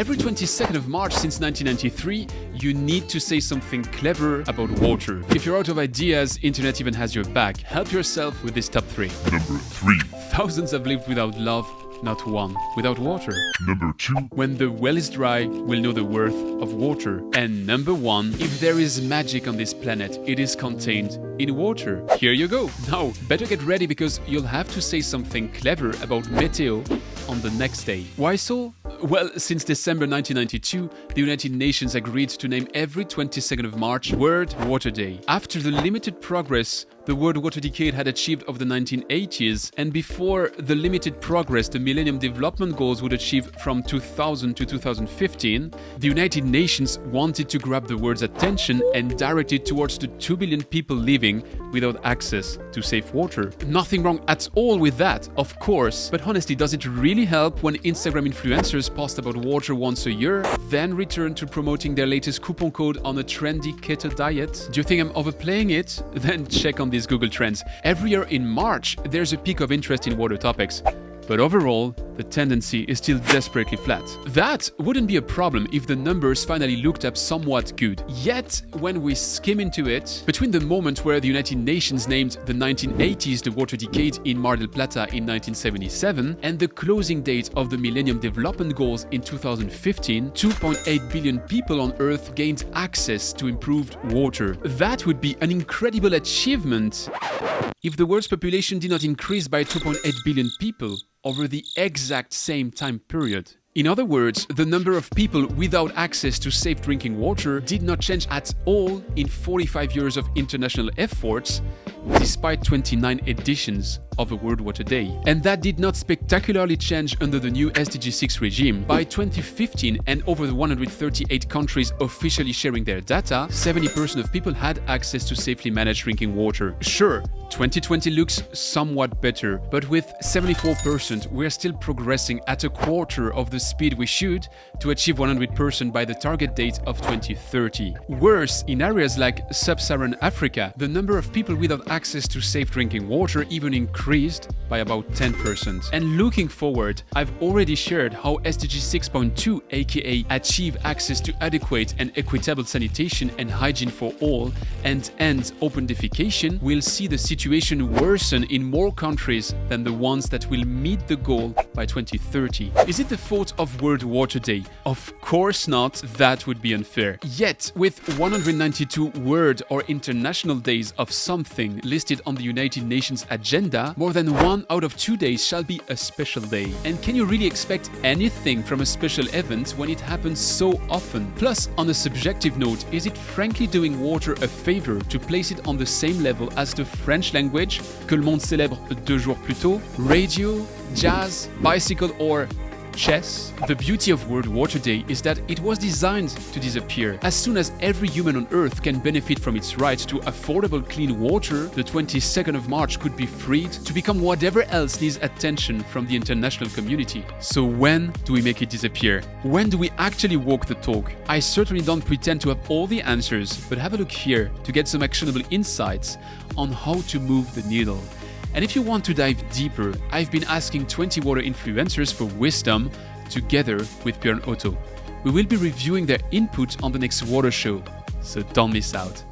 Every 22nd of March since 1993, you need to say something clever about water. If you're out of ideas, internet even has your back. Help yourself with this top 3. Number 3. Thousands have lived without love, not one without water. Number 2. When the well is dry, we'll know the worth of water. And number 1, if there is magic on this planet, it is contained in water. Here you go. Now, better get ready because you'll have to say something clever about meteo on the next day. Why so? Well, since December 1992, the United Nations agreed to name every 22nd of March World Water Day. After the limited progress the World Water Decade had achieved over the 1980s, and before the limited progress the Millennium Development Goals would achieve from 2000 to 2015, the United Nations wanted to grab the world's attention and direct it towards the 2 billion people living without access to safe water. Nothing wrong at all with that, of course, but honestly, does it really help when Instagram influencers post about water once a year, then return to promoting their latest coupon code on a trendy keto diet? Do you think I'm overplaying it? Then check on these Google Trends. Every year in March, there's a peak of interest in water topics. But overall, the tendency is still desperately flat. That wouldn't be a problem if the numbers finally looked up somewhat good. Yet, when we skim into it, between the moment where the United Nations named the 1980s the Water Decade in Mar del Plata in 1977 and the closing date of the Millennium Development Goals in 2015, 2.8 billion people on Earth gained access to improved water. That would be an incredible achievement if the world's population did not increase by 2.8 billion people over the exact same time period. In other words, the number of people without access to safe drinking water did not change at all in 45 years of international efforts, despite 29 editions of the World Water Day. And that did not spectacularly change under the new SDG 6 regime. By 2015, and over the 138 countries officially sharing their data, 70% of people had access to safely managed drinking water. Sure, 2020 looks somewhat better, but with 74%, we're still progressing at a quarter of the speed we should to achieve 100% by the target date of 2030. Worse, in areas like sub-Saharan Africa, the number of people without access to safe drinking water even increased by about 10%. And looking forward, I've already shared how SDG 6.2, aka Achieve Access to Adequate and Equitable Sanitation and Hygiene for All and End Open Defecation, will see the situation worsen in more countries than the ones that will meet the goal by 2030. Is it the fault of World Water Day? Of course not, that would be unfair. Yet, with 192 world or international days of something listed on the United Nations agenda, more than 1 out of 2 days shall be a special day. And can you really expect anything from a special event when it happens so often? Plus, on a subjective note, is it frankly doing water a favor to place it on the same level as the French language, que le monde célèbre 2 jours plus tôt, radio, jazz, bicycle or chess? The beauty of World Water Day is that it was designed to disappear. As soon as every human on Earth can benefit from its right to affordable clean water, the 22nd of March could be freed to become whatever else needs attention from the international community. So when do we make it disappear? When do we actually walk the talk? I certainly don't pretend to have all the answers, but have a look here to get some actionable insights on how to move the needle. And if you want to dive deeper, I've been asking 20 water influencers for wisdom together with Björn Otto. We will be reviewing their input on the next water show, so don't miss out.